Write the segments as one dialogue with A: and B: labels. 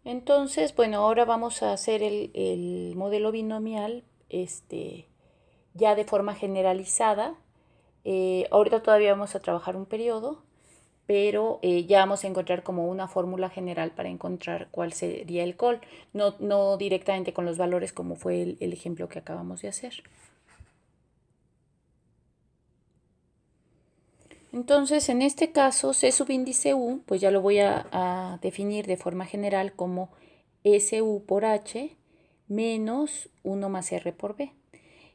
A: Entonces, bueno, ahora vamos a hacer el modelo binomial ya de forma generalizada. Ahorita todavía vamos a trabajar un periodo, pero ya vamos a encontrar como una fórmula general para encontrar cuál sería el col, no directamente con los valores como fue el ejemplo que acabamos de hacer. Entonces, en este caso, C subíndice U, pues ya lo voy a definir de forma general como SU por H menos 1 más R por B.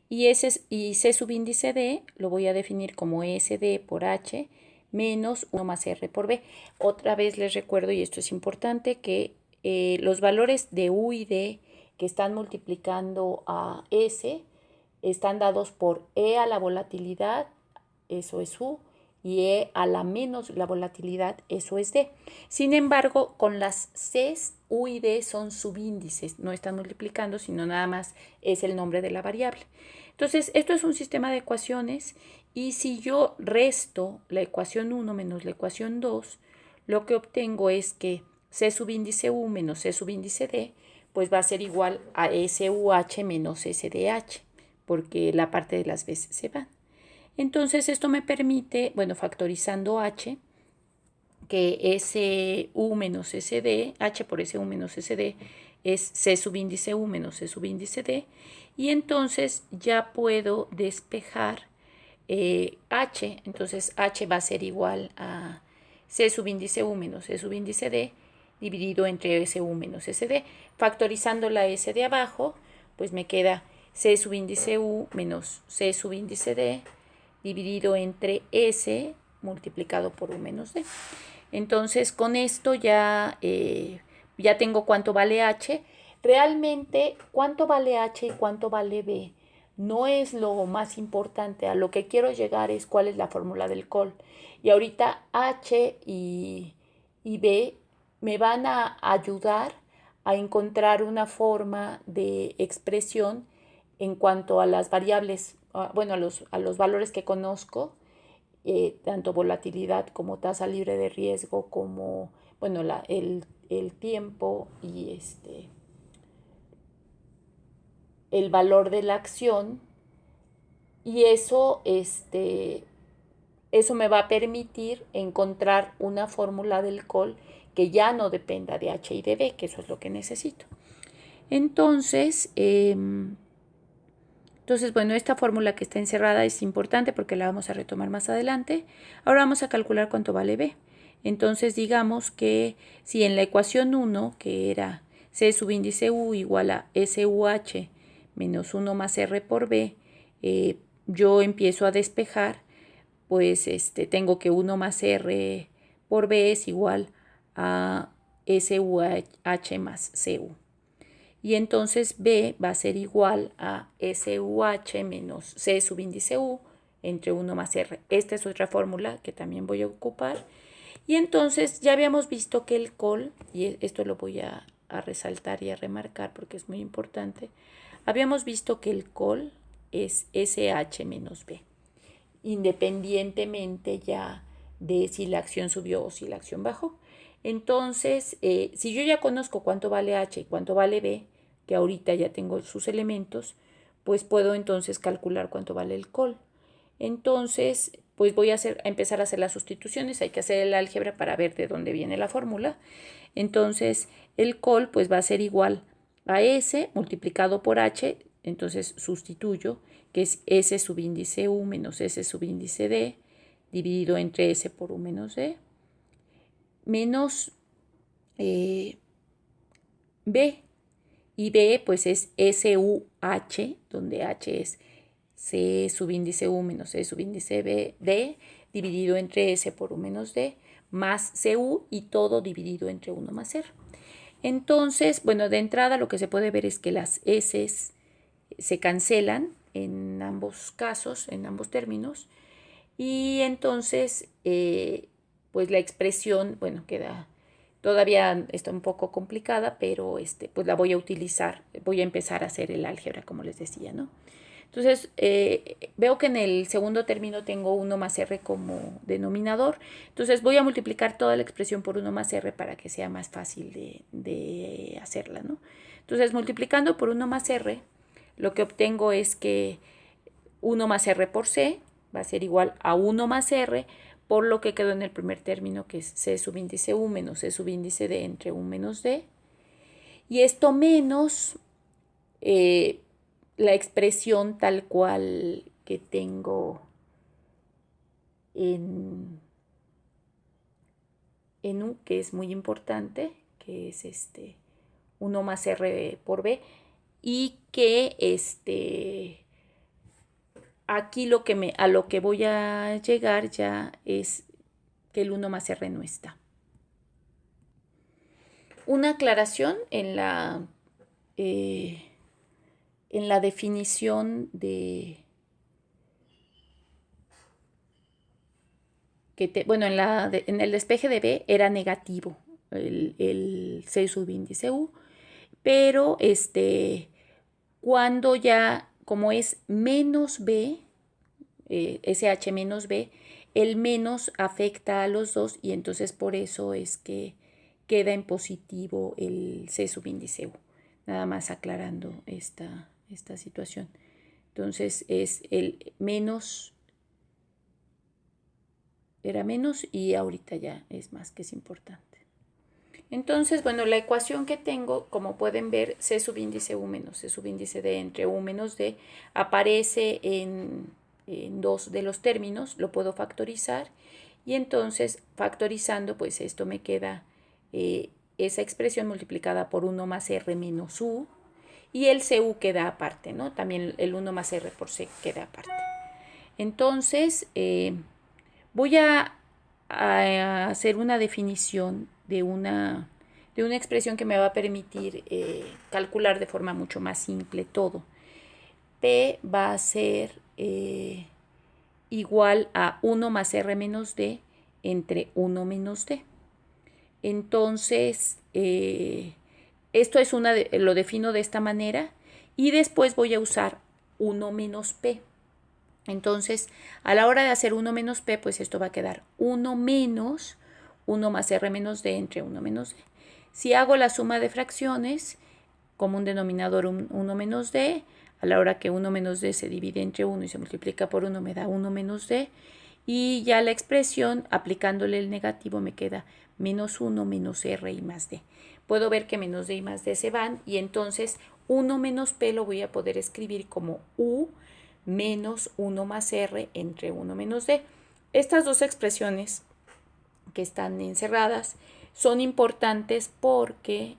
A: Y C subíndice D lo voy a definir como SD por H menos 1 más R por B. Otra vez les recuerdo, y esto es importante, que los valores de U y D que están multiplicando a S están dados por E a la volatilidad, eso es U, y E a la menos la volatilidad, eso es D. Sin embargo, con las Cs, U y D son subíndices, no están multiplicando, sino nada más es el nombre de la variable. Entonces, esto es un sistema de ecuaciones y si yo resto la ecuación 1 menos la ecuación 2, lo que obtengo es que C subíndice U menos C subíndice D, pues va a ser igual a SUH menos SDH, porque la parte de las veces se van. Entonces esto me permite, bueno, factorizando h, que SU menos SD, h por SU menos SD, es C subíndice U menos C subíndice D, y entonces ya puedo despejar h, entonces h va a ser igual a C subíndice U menos C subíndice D dividido entre SU menos SD. Factorizando la S de abajo, pues me queda C subíndice U menos C subíndice D dividido entre S multiplicado por U menos D. Entonces con esto ya tengo cuánto vale H. Realmente cuánto vale H y cuánto vale B no es lo más importante. A lo que quiero llegar es cuál es la fórmula del col. Y ahorita H y B me van a ayudar a encontrar una forma de expresión en cuanto a las variables, bueno, a los valores que conozco, tanto volatilidad como tasa libre de riesgo, como, bueno, el tiempo y el valor de la acción. Y eso me va a permitir encontrar una fórmula del col que ya no dependa de H y de B, que eso es lo que necesito. Entonces, bueno, esta fórmula que está encerrada es importante porque la vamos a retomar más adelante. Ahora vamos a calcular cuánto vale B. Entonces, digamos que si en la ecuación 1, que era C subíndice U igual a SUH menos 1 más R por B, yo empiezo a despejar, pues tengo que 1 más R por B es igual a SUH más CU. Y entonces B va a ser igual a SUH menos C subíndice U entre 1 más R. Esta es otra fórmula que también voy a ocupar. Y entonces ya habíamos visto que el col, y esto lo voy a resaltar y a remarcar porque es muy importante, habíamos visto que el col es SH menos B, independientemente ya de si la acción subió o si la acción bajó. Entonces, si yo ya conozco cuánto vale H y cuánto vale B, que ahorita ya tengo sus elementos, pues puedo entonces calcular cuánto vale el col. Entonces, pues voy a empezar a hacer las sustituciones. Hay que hacer el álgebra para ver de dónde viene la fórmula. Entonces, el col pues va a ser igual a S multiplicado por H. Entonces, sustituyo, que es S subíndice U menos S subíndice D, dividido entre S por U menos D, menos B. Y B pues es SUH, donde H es C subíndice U menos C subíndice D, dividido entre S por U menos D, más CU y todo dividido entre 1 más R. Entonces, bueno, de entrada lo que se puede ver es que las S se cancelan en ambos casos, en ambos términos, y entonces, pues la expresión, bueno, queda, todavía está un poco complicada, pero pues la voy a utilizar, voy a empezar a hacer el álgebra, como les decía, ¿no? Entonces, veo que en el segundo término tengo 1 más r como denominador. Entonces, voy a multiplicar toda la expresión por 1 más r para que sea más fácil de hacerla, ¿no? Entonces, multiplicando por 1 más r, lo que obtengo es que 1 más r por c va a ser igual a 1 más r por lo que quedó en el primer término, que es c subíndice u menos c subíndice d entre u menos d. Y esto menos la expresión tal cual que tengo en U, que es muy importante, que es 1 más r por b, y que aquí a lo que voy a llegar ya es que el 1 más r no está. Una aclaración en la definición de en el despeje de B era negativo el C subíndice U, pero cuando ya, como es menos B, SH menos B, el menos afecta a los dos y entonces por eso es que queda en positivo el C subíndice U. Nada más aclarando esta situación. Entonces es el menos, era menos y ahorita ya es más, que es importante. Entonces, bueno, la ecuación que tengo, como pueden ver, C subíndice U menos C subíndice D entre U menos D, aparece en dos de los términos, lo puedo factorizar y entonces factorizando, pues esto me queda esa expresión multiplicada por 1 más R menos U y el CU queda aparte, ¿no? También el 1 más R por C queda aparte. Entonces, voy a hacer una definición de una expresión que me va a permitir calcular de forma mucho más simple todo. P va a ser igual a 1 más R menos D entre 1 menos D. Entonces, esto es lo defino de esta manera y después voy a usar 1 menos P. Entonces, a la hora de hacer 1 menos P, pues esto va a quedar 1 menos 1 más R menos D entre 1 menos D. Si hago la suma de fracciones, como un denominador 1 menos D, a la hora que 1 menos D se divide entre 1 y se multiplica por 1 me da 1 menos D. Y ya la expresión, aplicándole el negativo, me queda menos 1 menos R y más D. Puedo ver que menos D y más D se van y entonces 1 menos P lo voy a poder escribir como U menos 1 más R entre 1 menos D. Estas dos expresiones que están encerradas son importantes porque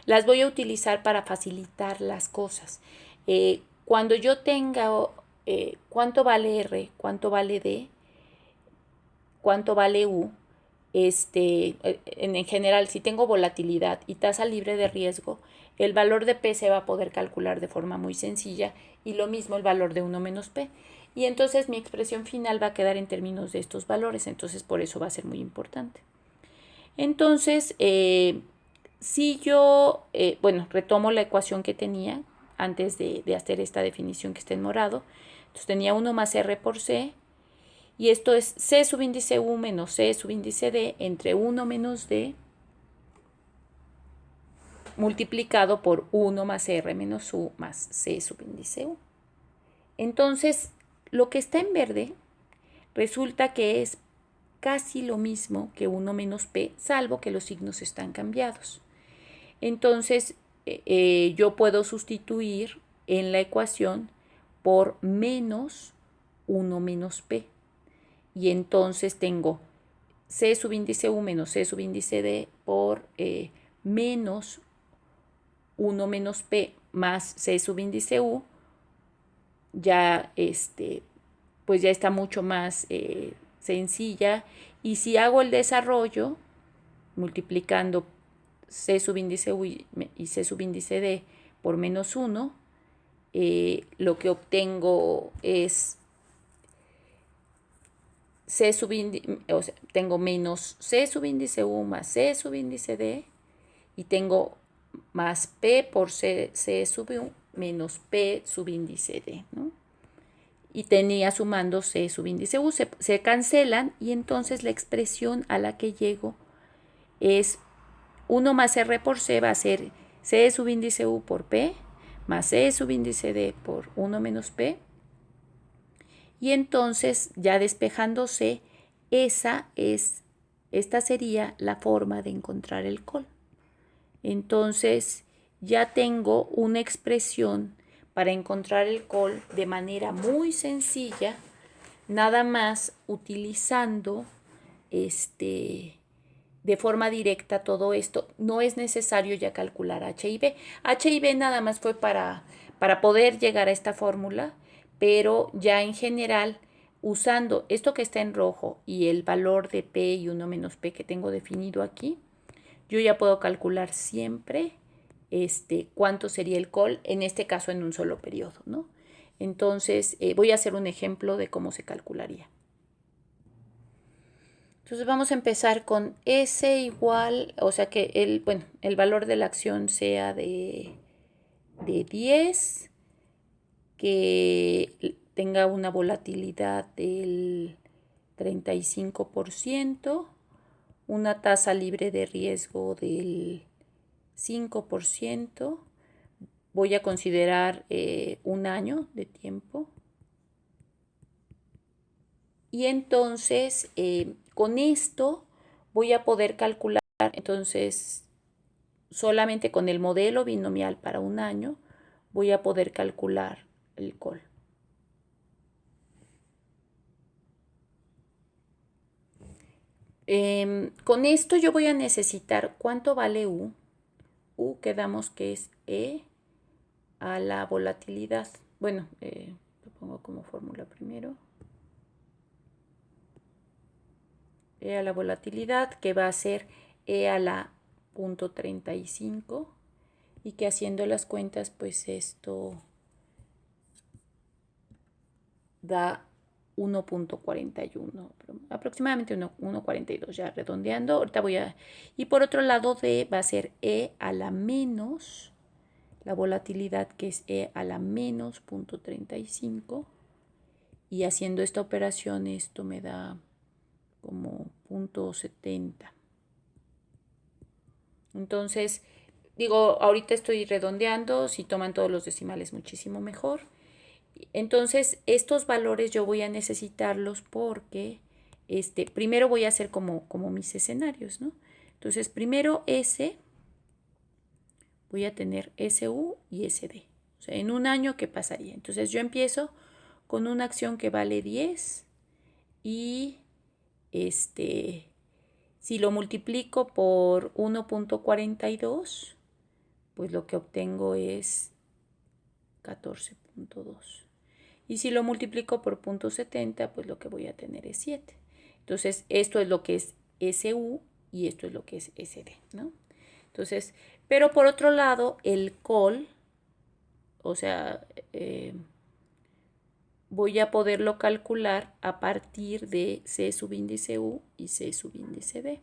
A: las voy a utilizar para facilitar las cosas. Cuando yo tenga cuánto vale R, cuánto vale D, cuánto vale U, en general, si tengo volatilidad y tasa libre de riesgo, el valor de P se va a poder calcular de forma muy sencilla y lo mismo el valor de 1 menos P. Y entonces mi expresión final va a quedar en términos de estos valores, entonces por eso va a ser muy importante. Entonces, si yo, retomo la ecuación que tenía antes de hacer esta definición que está en morado, entonces tenía 1 más R por C, y esto es C subíndice U menos C subíndice D entre 1 menos D multiplicado por 1 más R menos U más C subíndice U. Entonces, lo que está en verde resulta que es casi lo mismo que 1 menos P, salvo que los signos están cambiados. Entonces, yo puedo sustituir en la ecuación por menos 1 menos P. Y entonces tengo C subíndice U menos C subíndice D por menos 1 menos P más C subíndice U. Ya pues ya está mucho más sencilla. Y si hago el desarrollo multiplicando C subíndice U y C subíndice D por menos 1, lo que obtengo es tengo menos C subíndice U más C subíndice D y tengo más P por C sub menos P subíndice D, ¿no? Y tenía sumando C subíndice U, se cancelan y entonces la expresión a la que llego es 1 más R por C va a ser C subíndice U por P más C subíndice D por 1 menos P. Y entonces, ya despejándose, esta sería la forma de encontrar el col. Entonces, ya tengo una expresión para encontrar el col de manera muy sencilla, nada más utilizando de forma directa todo esto. No es necesario ya calcular H y B. H y B nada más fue para poder llegar a esta fórmula, pero ya en general, usando esto que está en rojo y el valor de P y 1 menos P que tengo definido aquí, yo ya puedo calcular siempre cuánto sería el col, en este caso en un solo periodo, ¿no? Entonces, voy a hacer un ejemplo de cómo se calcularía. Entonces vamos a empezar con S igual, o sea que el valor de la acción sea de 10, que tenga una volatilidad del 35%, una tasa libre de riesgo del 5%. Voy a considerar un año de tiempo. Y entonces, con esto voy a poder calcular, entonces, solamente con el modelo binomial para un año, voy a poder calcular el col. Con esto yo voy a necesitar cuánto vale U. U quedamos que es E a la volatilidad. Bueno, lo pongo como fórmula primero. E a la volatilidad, que va a ser E a la 0.35, y que haciendo las cuentas, pues esto da 1.41, aproximadamente 1.42, ya redondeando. Ahorita voy a... Y por otro lado, D va a ser E a la menos, la volatilidad, que es E a la menos 0.35, y haciendo esta operación esto me da como 0.70. Entonces, digo, ahorita estoy redondeando, si toman todos los decimales muchísimo mejor. Entonces, estos valores yo voy a necesitarlos porque primero voy a hacer como mis escenarios, ¿no? Entonces, primero S, voy a tener SU y SD. O sea, en un año, ¿qué pasaría? Entonces, yo empiezo con una acción que vale 10 y si lo multiplico por 1.42, pues lo que obtengo es 14.2. Y si lo multiplico por 0.70, pues lo que voy a tener es 7. Entonces, esto es lo que es SU y esto es lo que es SD, ¿no? Entonces, pero por otro lado, el col, o sea, voy a poderlo calcular a partir de C subíndice U y C subíndice D.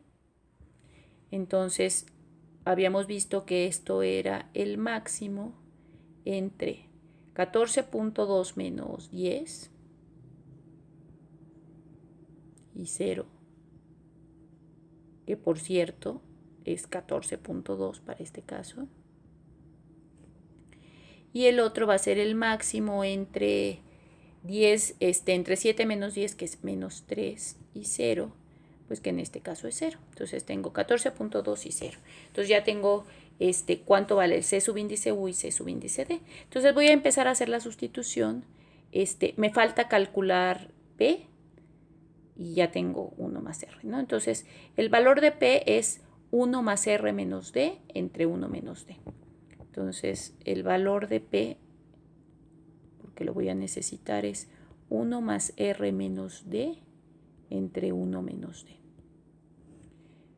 A: Entonces, habíamos visto que esto era el máximo entre 14.2 menos 10 y 0, que por cierto es 14.2 para este caso. Y el otro va a ser el máximo entre 10, entre 7 menos 10, que es menos 3, y 0, pues que en este caso es 0. Entonces tengo 14.2 y 0. Entonces ya tengo cuánto vale el C subíndice U y C subíndice D. Entonces voy a empezar a hacer la sustitución. Me falta calcular P y ya tengo 1 más R, ¿no? Entonces el valor de P es 1 más R menos D entre 1 menos D. Entonces el valor de P, porque lo voy a necesitar, es 1 más R menos D entre 1 menos D.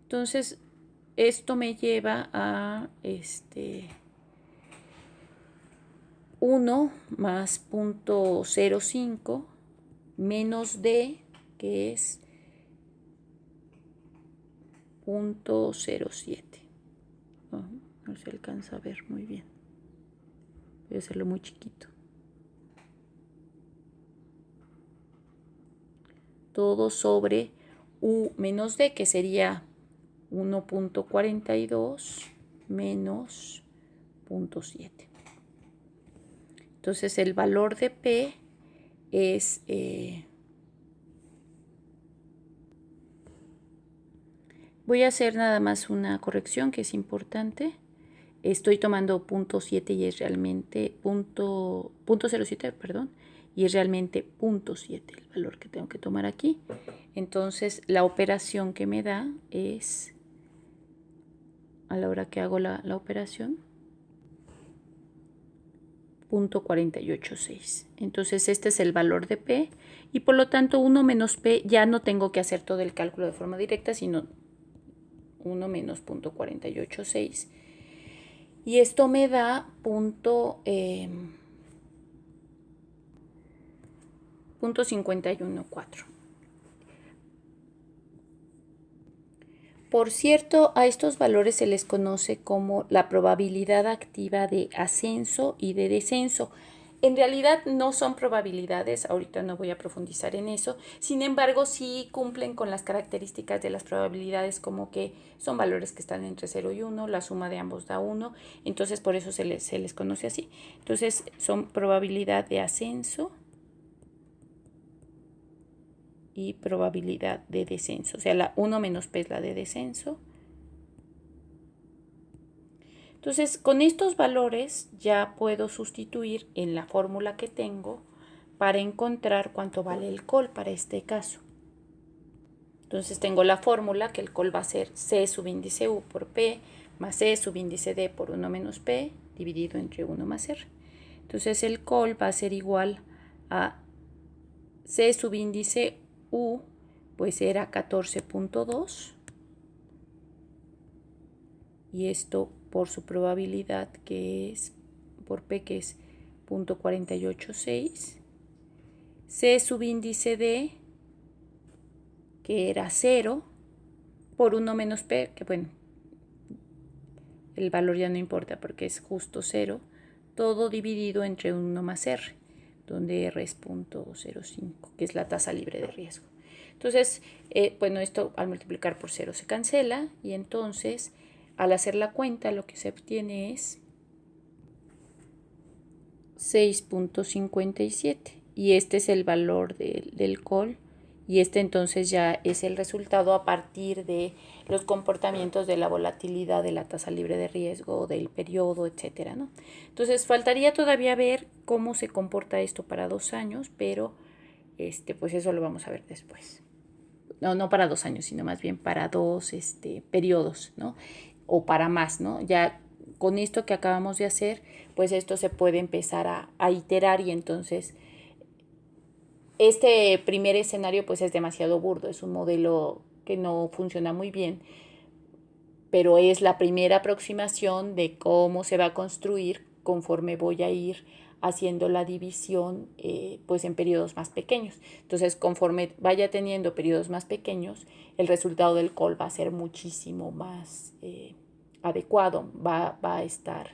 A: Entonces, esto me lleva a 1 más 0.05 menos D, que es 0.07. No se alcanza a ver muy bien. Voy a hacerlo muy chiquito. Todo sobre U menos D, que sería 1.42 menos 0.7. Entonces el valor de P es... voy a hacer nada más una corrección que es importante. Estoy tomando 0.7 y es realmente 0.07, perdón, y es realmente 0.7 el valor que tengo que tomar aquí. Entonces la operación que me da es, a la hora que hago la operación, 0.486. Entonces este es el valor de P y por lo tanto 1 menos P ya no tengo que hacer todo el cálculo de forma directa, sino 1 menos 0.486. Y esto me da 0.514. Por cierto, a estos valores se les conoce como la probabilidad activa de ascenso y de descenso. En realidad no son probabilidades, ahorita no voy a profundizar en eso, sin embargo sí cumplen con las características de las probabilidades, como que son valores que están entre 0 y 1, la suma de ambos da 1, entonces por eso se les conoce así. Entonces son probabilidad de ascenso y probabilidad de descenso, o sea, la 1 menos P es la de descenso. Entonces, con estos valores ya puedo sustituir en la fórmula que tengo para encontrar cuánto vale el call para este caso. Entonces tengo la fórmula que el call va a ser C subíndice U por P más C subíndice D por 1 menos P dividido entre 1 más R. Entonces el call va a ser igual a C subíndice U, pues era 14.2. Y esto por su probabilidad, que es por P, que es 0.486. C subíndice D, que era 0, por 1 menos P, que bueno, el valor ya no importa porque es justo 0, todo dividido entre 1 más R, donde R es 0.05, que es la tasa libre de riesgo. Entonces, bueno, esto al multiplicar por 0 se cancela y entonces al hacer la cuenta lo que se obtiene es 6.57 y este es el valor del call y este entonces ya es el resultado a partir de los comportamientos de la volatilidad de la tasa libre de riesgo, del periodo, etcétera, ¿no? Entonces faltaría todavía ver cómo se comporta esto para 2 años, pero pues eso lo vamos a ver después. No para 2 años, sino más bien para 2 periodos, ¿no? O para más, ¿no? Ya con esto que acabamos de hacer, pues esto se puede empezar a iterar y entonces este primer escenario pues es demasiado burdo, es un modelo que no funciona muy bien, pero es la primera aproximación de cómo se va a construir conforme voy a ir haciendo la división pues en periodos más pequeños. Entonces, conforme vaya teniendo periodos más pequeños, el resultado del call va a ser muchísimo más adecuado, va a estar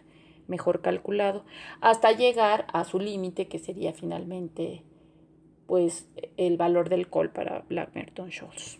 A: mejor calculado, hasta llegar a su límite, que sería finalmente pues el valor del call para Black-Merton Scholes.